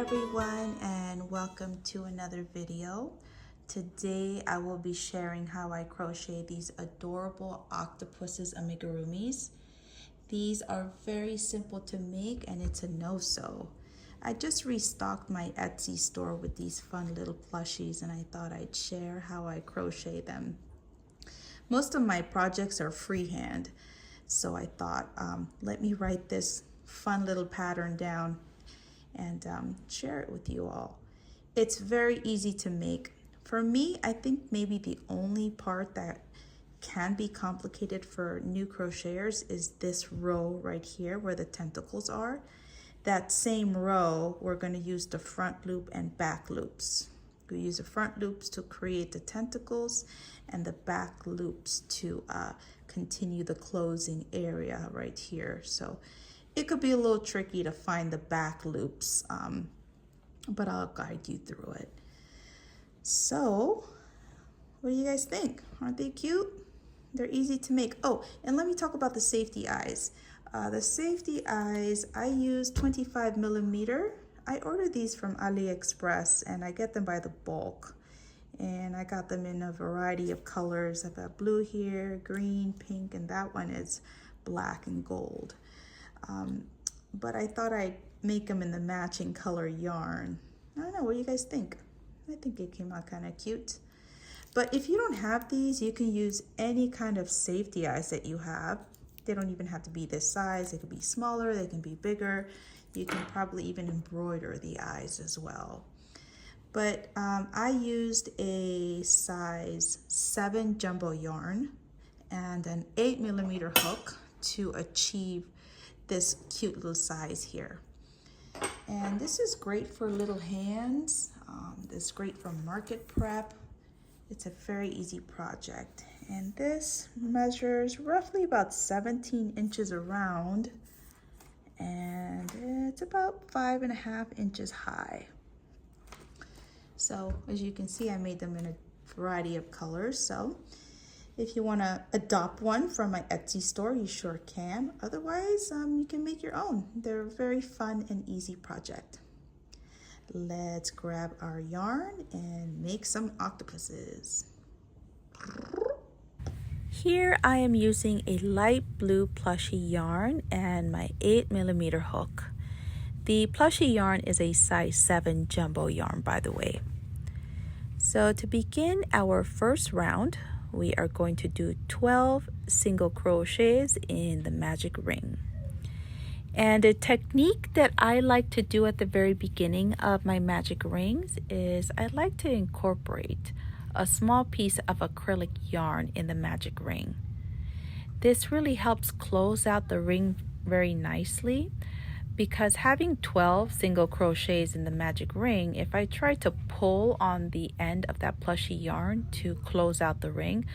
everyone, and welcome to another video. Today I will be sharing how I crochet these adorable octopuses amigurumis. These are very simple to make and it's a no-sew. I just restocked my Etsy store with these fun little plushies and I thought I'd share how I crochet them. Most of my projects are freehand, so I thought let me write this fun little pattern down and share it with you all. It's very easy to make. For me, I think maybe the only part that can be complicated for new crocheters is this row right here where the tentacles are. That same row, we're going to use the front loop and back loops. We use the front loops to create the tentacles and the back loops to continue the closing area right here. So it could be a little tricky to find the back loops, but I'll guide you through it. So what do you guys think? Aren't they cute? They're easy to make. Oh, and let me talk about the safety eyes. The safety eyes, I use 25mm. I ordered these from AliExpress and I get them by the bulk. And I got them in a variety of colors. I've got blue here, green, pink, and that one is black and gold. But I thought I'd make them in the matching color yarn. I don't know, what do you guys think? I think it came out kind of cute. But if you don't have these, you can use any kind of safety eyes that you have. They don't even have to be this size. They can be smaller, they can be bigger. You can probably even embroider the eyes as well. But I used a size 7 jumbo yarn and an 8mm hook to achieve this cute little size here. And this is great for little hands. This is great for market prep. It's a very easy project. And this measures roughly about 17 inches around and it's about 5.5 inches high. So as you can see, I made them in a variety of colors. So if you want to adopt one from my Etsy store, you sure can. Otherwise, you can make your own. They're a very fun and easy project. Let's grab our yarn and make some octopuses. Here I am using a light blue plushy yarn and my 8mm hook. The plushy yarn is a size 7 jumbo yarn, by the way. So to begin our first round, we are going to do 12 single crochets in the magic ring. And a technique that I like to do at the very beginning of my magic rings is I like to incorporate a small piece of acrylic yarn in the magic ring. This really helps close out the ring very nicely, because having 12 single crochets in the magic ring, if I try to pull on the end of that plushy yarn to close out the ring,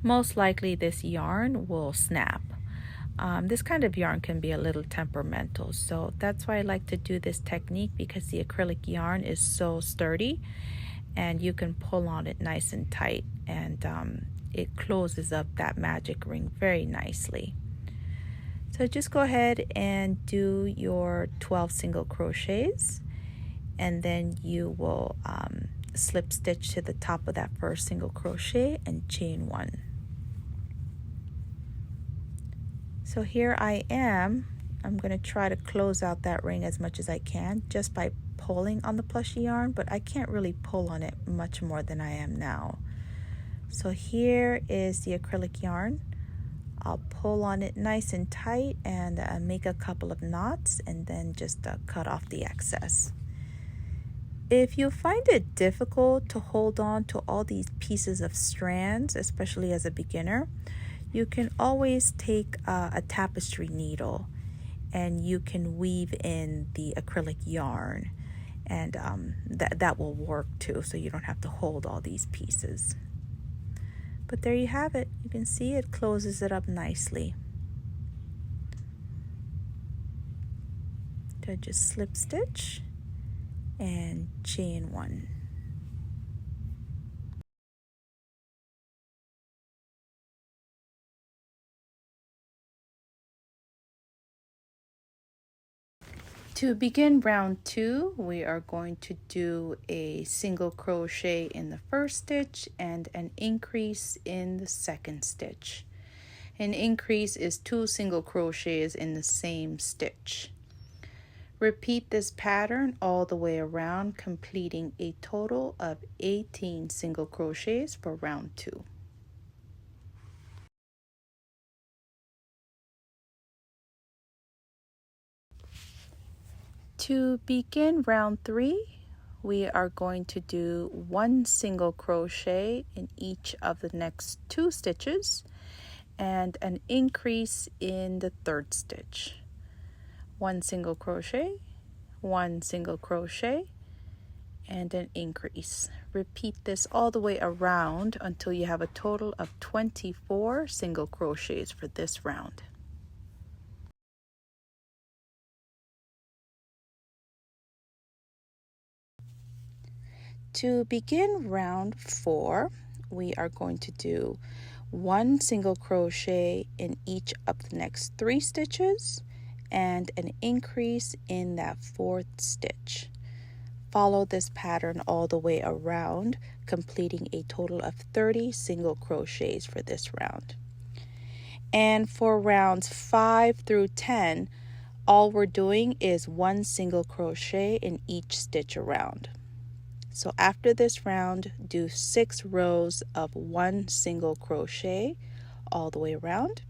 most likely this yarn will snap. This kind of yarn can be a little temperamental, so that's why I like to do this technique, because the acrylic yarn is so sturdy and you can pull on it nice and tight, and it closes up that magic ring very nicely. So just go ahead and do your 12 single crochets, and then you will slip stitch to the top of that first single crochet and chain 1. So here I am. I'm going to try to close out that ring as much as I can just by pulling on the plushy yarn, but I can't really pull on it much more than I am now. So here is the acrylic yarn. I'll pull on it nice and tight and make a couple of knots and then just cut off the excess. If you find it difficult to hold on to all these pieces of strands, especially as a beginner, you can always take a tapestry needle and you can weave in the acrylic yarn, and that will work too, so you don't have to hold all these pieces. But there you have it. You can see it closes it up nicely. So just slip stitch and chain 1. To begin round 2, we are going to do a single crochet in the first stitch and an increase in the second stitch. An increase is 2 single crochets in the same stitch. Repeat this pattern all the way around, completing a total of 18 single crochets for round 2. To begin round 3, we are going to do 1 single crochet in each of the next 2 stitches and an increase in the third stitch. 1 single crochet, 1 single crochet, and an increase. Repeat this all the way around until you have a total of 24 single crochets for this round. To begin round 4, we are going to do 1 single crochet in each of the next 3 stitches and an increase in that 4th stitch. Follow this pattern all the way around, completing a total of 30 single crochets for this round. And for rounds 5 through 10, all we're doing is 1 single crochet in each stitch around. So after this round, do 6 rows of 1 single crochet all the way around,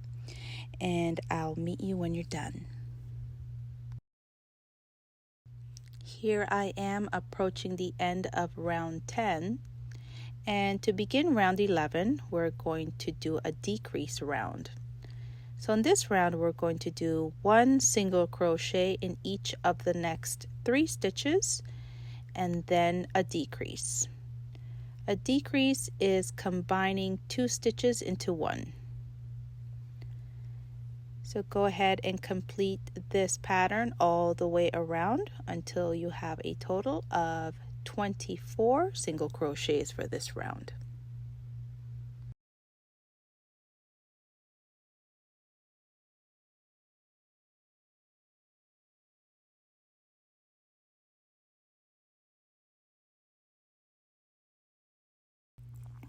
and I'll meet you when you're done. Here I am approaching the end of round 10, and to begin round 11, we're going to do a decrease round. So in this round, we're going to do 1 single crochet in each of the next 3 stitches, and then a decrease. A decrease is combining 2 stitches into 1. So go ahead and complete this pattern all the way around until you have a total of 24 single crochets for this round.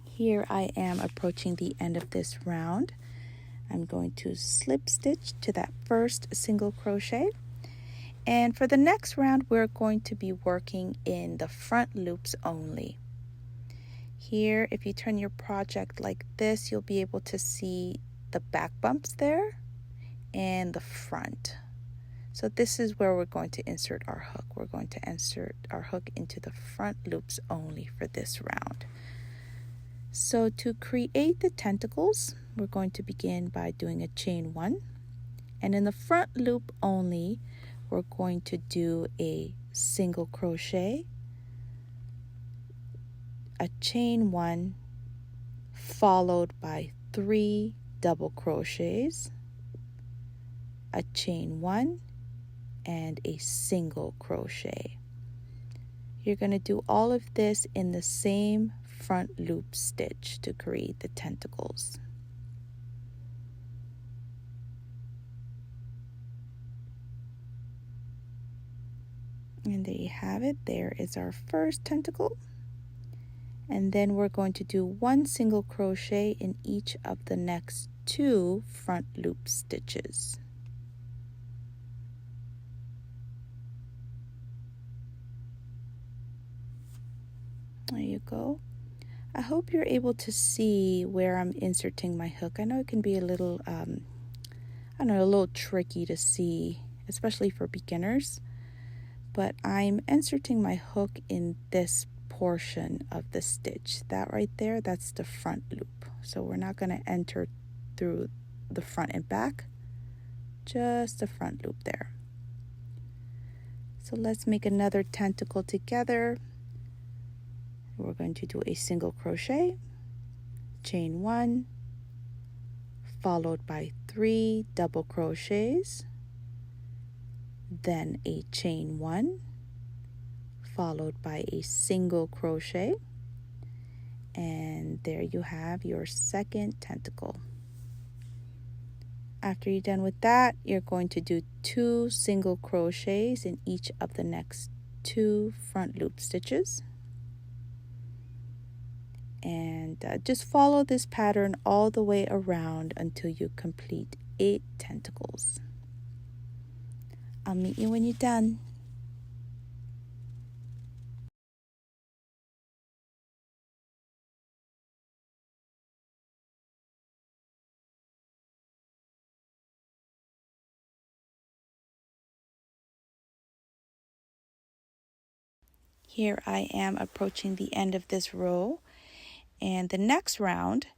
Here I am approaching the end of this round. I'm going to slip stitch to that first single crochet. And for the next round, we're going to be working in the front loops only. Here, if you turn your project like this, you'll be able to see the back bumps there and the front. So this is where we're going to insert our hook. We're going to insert our hook into the front loops only for this round. So to create the tentacles, we're going to begin by doing a chain 1. And in the front loop only, we're going to do a single crochet, a chain 1, followed by 3 double crochets, a chain 1, and a single crochet. You're going to do all of this in the same front loop stitch to create the tentacles. And there you have it. There is our first tentacle. And then we're going to do 1 single crochet in each of the next 2 front loop stitches. There you go. I hope you're able to see where I'm inserting my hook. I know it can be a little, a little tricky to see, especially for beginners. But I'm inserting my hook in this portion of the stitch. That right there, that's the front loop. So we're not going to enter through the front and back, just the front loop there. So let's make another tentacle together. We're going to do a single crochet, chain 1, followed by 3 double crochets, then a chain 1, followed by a single crochet, and there you have your second tentacle. After you're done with that, you're going to do 2 single crochets in each of the next 2 front loop stitches. And just follow this pattern all the way around until you complete 8 tentacles. I'll meet you when you're done. Here I am approaching the end of this row, and the next round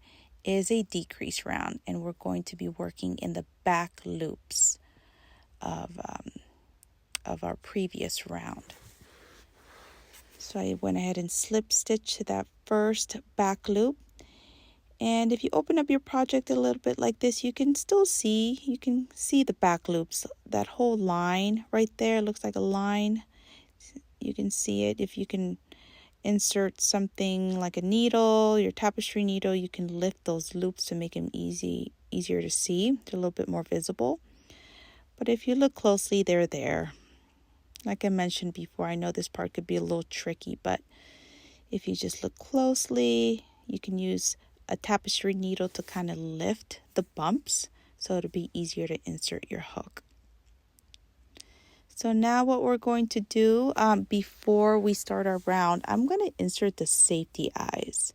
is a decrease round, and we're going to be working in the back loops of our previous round. So I went ahead and slip stitched that first back loop, and if you open up your project a little bit like this, you can see the back loops. That whole line right there looks like a line. You can see it. If you can insert something like a needle, your tapestry needle, you can lift those loops to make them easier to see. They're a little bit more visible. But if you look closely, they're there. Like I mentioned before, I know this part could be a little tricky, but if you just look closely, you can use a tapestry needle to kind of lift the bumps so it'll be easier to insert your hook. So now what we're going to do before we start our round, I'm going to insert the safety eyes.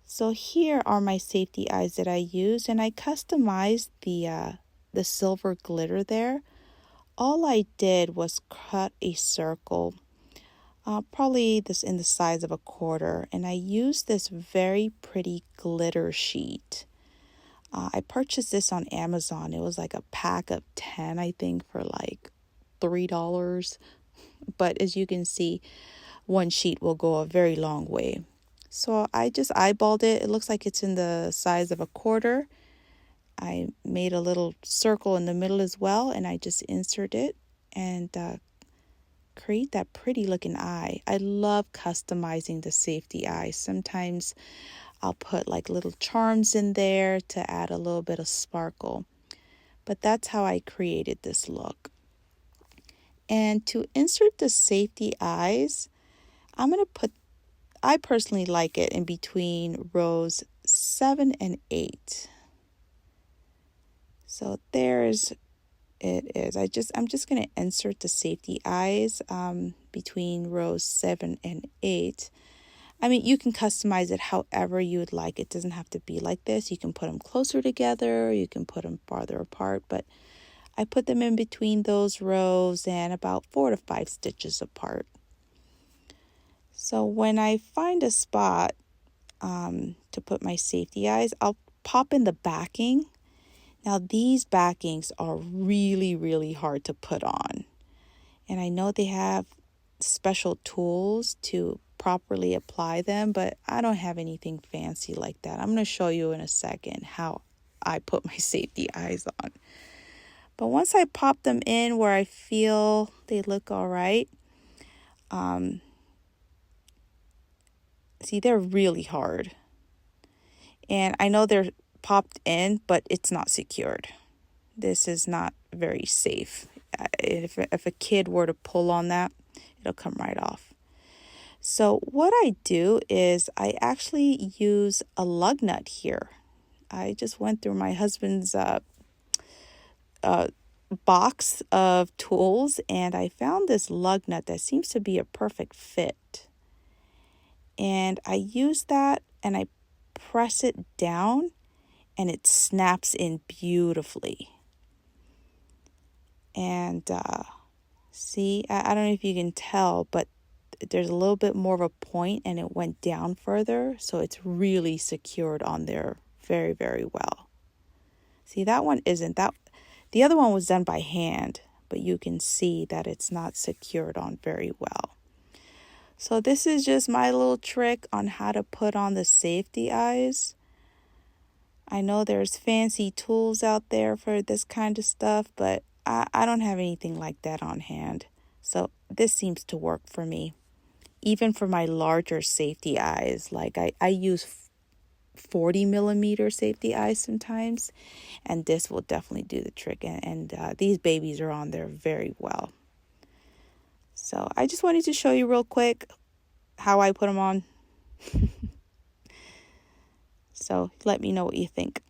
So here are my safety eyes that I used, and I customized the silver glitter there. All I did was cut a circle, probably this in the size of a quarter, and I used this very pretty glitter sheet. I purchased this on Amazon. It was like a pack of 10, I think, for like $3. But as you can see, one sheet will go a very long way. So I just eyeballed it. It looks like it's in the size of a quarter. I made a little circle in the middle as well, and I just insert it and create that pretty looking eye. I love customizing the safety eye. Sometimes I'll put like little charms in there to add a little bit of sparkle. But that's how I created this look. And to insert the safety eyes, I'm going to put, I personally like it in between rows 7 and 8. So there's it is. I'm just going to insert the safety eyes between rows 7 and 8. I mean, you can customize it however you would like. It doesn't have to be like this. You can put them closer together. You can put them farther apart. But I put them in between those rows and about 4 to 5 stitches apart. So when I find a spot to put my safety eyes, I'll pop in the backing. Now these backings are really, really hard to put on. And I know they have special tools to properly apply them, but I don't have anything fancy like that. I'm going to show you in a second how I put my safety eyes on. But once I pop them in where I feel they look all right, see, they're really hard. And I know they're popped in, but it's not secured. This is not very safe. If a kid were to pull on that, it'll come right off. So what I do is I actually use a lug nut here. I just went through my husband's box of tools, and I found this lug nut that seems to be a perfect fit. And I use that and I press it down, and it snaps in beautifully. And see, I don't know if you can tell, but there's a little bit more of a point, and it went down further, so it's really secured on there very, very well. See, that one isn't. The other one was done by hand, but you can see that it's not secured on very well. So this is just my little trick on how to put on the safety eyes. I know there's fancy tools out there for this kind of stuff, but I don't have anything like that on hand. So this seems to work for me. Even for my larger safety eyes, like I use 40mm safety eyes sometimes, and this will definitely do the trick. And these babies are on there very well. So I just wanted to show you real quick how I put them on. So let me know what you think.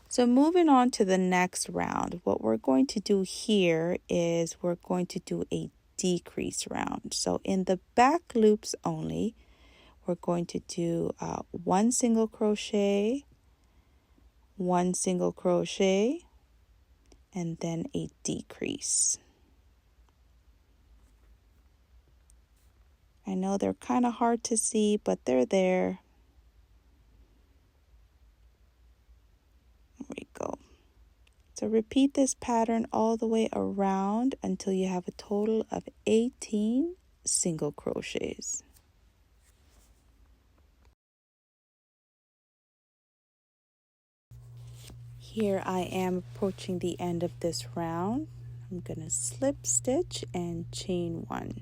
So moving on to the next round, what we're going to do here is we're going to do a decrease round. So in the back loops only, we're going to do one single crochet, one single crochet, and then a decrease. I know they're kind of hard to see, but they're there. There we go. So repeat this pattern all the way around until you have a total of 18 single crochets. Here I am approaching the end of this round. I'm going to slip stitch and chain one.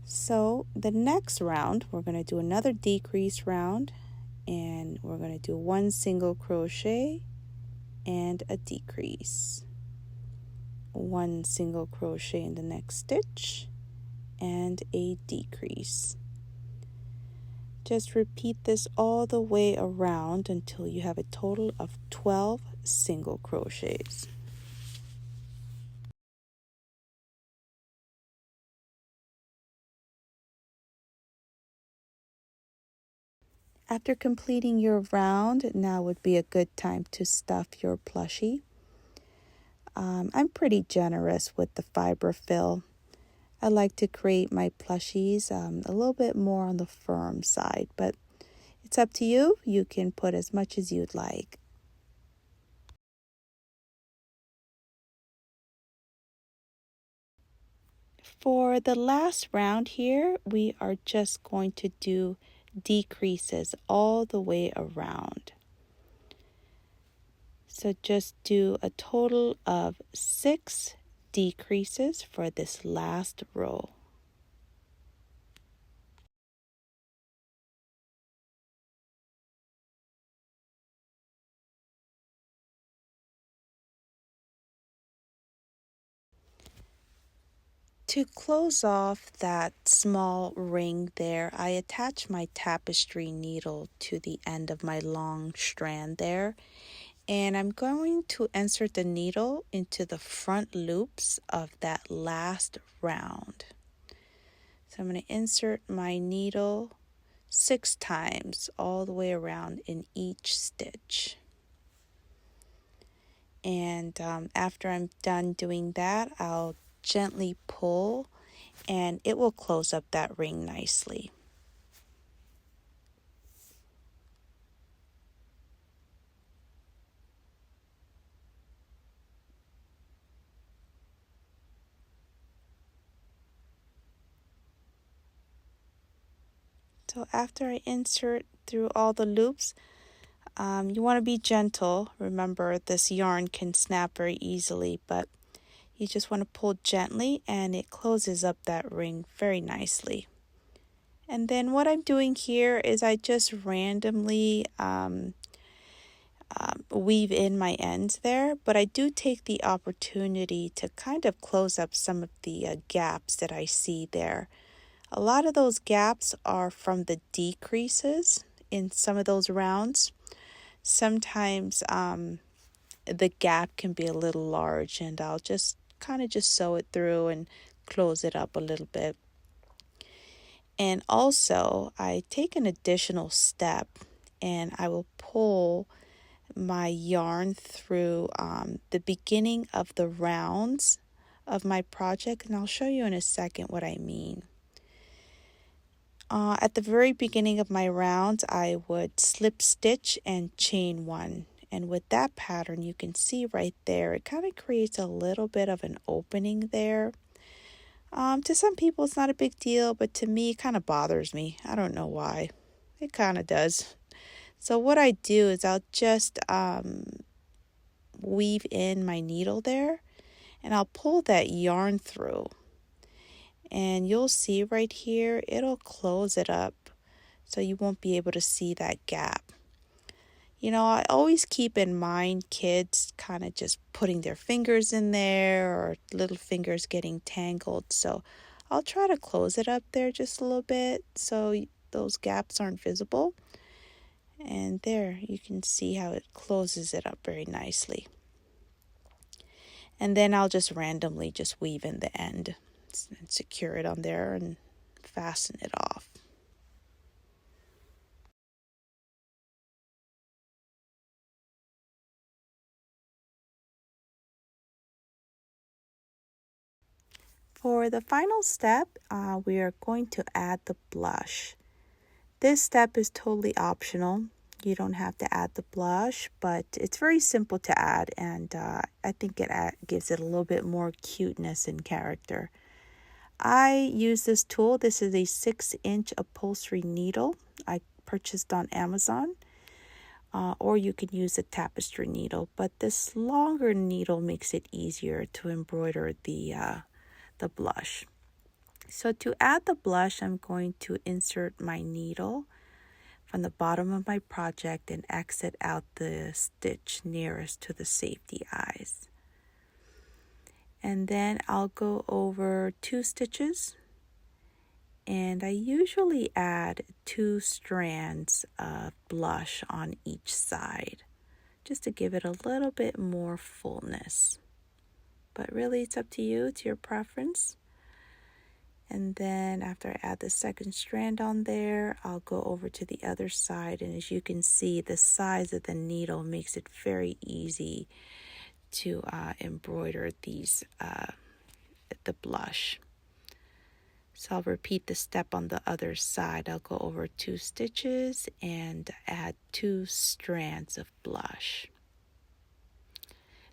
So the next round, we're going to do another decrease round, and we're going to do one single crochet and a decrease. One single crochet in the next stitch and a decrease. Just repeat this all the way around until you have a total of 12 single crochets. After completing your round, now would be a good time to stuff your plushie. I'm pretty generous with the fiber fill. I like to create my plushies a little bit more on the firm side, but it's up to you. You can put as much as you'd like. For the last round here, we are just going to do decreases all the way around. So just do a total of 6 decreases for this last row. To close off that small ring there, I attach my tapestry needle to the end of my long strand there, and I'm going to insert the needle into the front loops of that last round. So I'm going to insert my needle 6 times all the way around in each stitch. And after I'm done doing that, I'll gently pull and it will close up that ring nicely. So after I insert through all the loops, you want to be gentle. Remember, this yarn can snap very easily, but you just want to pull gently and it closes up that ring very nicely. And then what I'm doing here is I just randomly weave in my ends there, but I do take the opportunity to kind of close up some of the gaps that I see there. A lot of those gaps are from the decreases in some of those rounds. Sometimes the gap can be a little large, and I'll just kind of just sew it through and close it up a little bit. And also, I take an additional step and I will pull my yarn through the beginning of the rounds of my project, and I'll show you in a second what I mean. At the very beginning of my rounds, I would slip stitch and chain one. And with that pattern, you can see right there, it kind of creates a little bit of an opening there. To some people, it's not a big deal, but to me, it kind of bothers me. I don't know why. It kind of does. So what I do is I'll just weave in my needle there, and I'll pull that yarn through. And you'll see right here, it'll close it up so you won't be able to see that gap. You know, I always keep in mind kids kind of just putting their fingers in there or little fingers getting tangled. So I'll try to close it up there just a little bit so those gaps aren't visible. And there, you can see how it closes it up very nicely. And then I'll just randomly just weave in the end and secure it on there and fasten it off. For the final step, we are going to add the blush. This step is totally optional. You don't have to add the blush, but it's very simple to add, and I think it gives it a little bit more cuteness and character. I use this tool. This is a 6-inch upholstery needle I purchased on Amazon, or you can use a Tapestry needle, but this longer needle makes it easier to embroider the blush. So to add the blush, I'm going to insert my needle from the bottom of my project and exit out the stitch nearest to the safety eyes. And then I'll go over 2 stitches, and I usually add 2 strands of blush on each side just to give it a little bit more fullness. But really, it's up to you, it's your preference. And then after I add the second strand on there, I'll go over to the other side. And as you can see, the size of the needle makes it very easy to embroider the blush. So I'll repeat the step on the other side. I'll go over 2 stitches and add 2 strands of blush.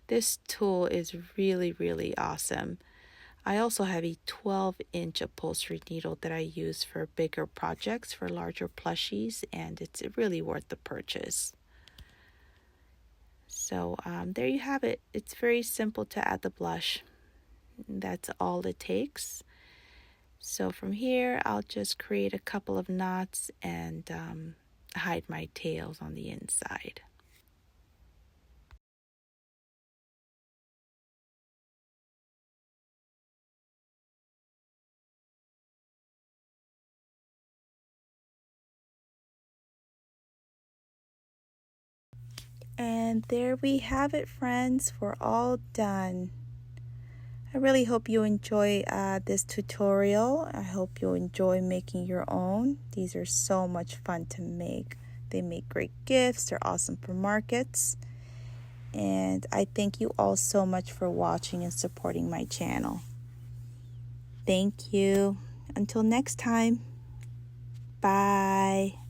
This tool is really, really awesome. I also have a 12-inch upholstery needle that I use for bigger projects, for larger plushies, and it's really worth the purchase. So there you have it. It's very simple to add the blush. That's all it takes. So from here, I'll just create a couple of knots and hide my tails on the inside. And there we have it, friends. We're all done. I really hope you enjoy this tutorial. I hope you'll enjoy making your own. These are so much fun to make. They make great gifts. They're awesome for markets. And I thank you all so much for watching and supporting my channel. Thank you. Until next time. Bye.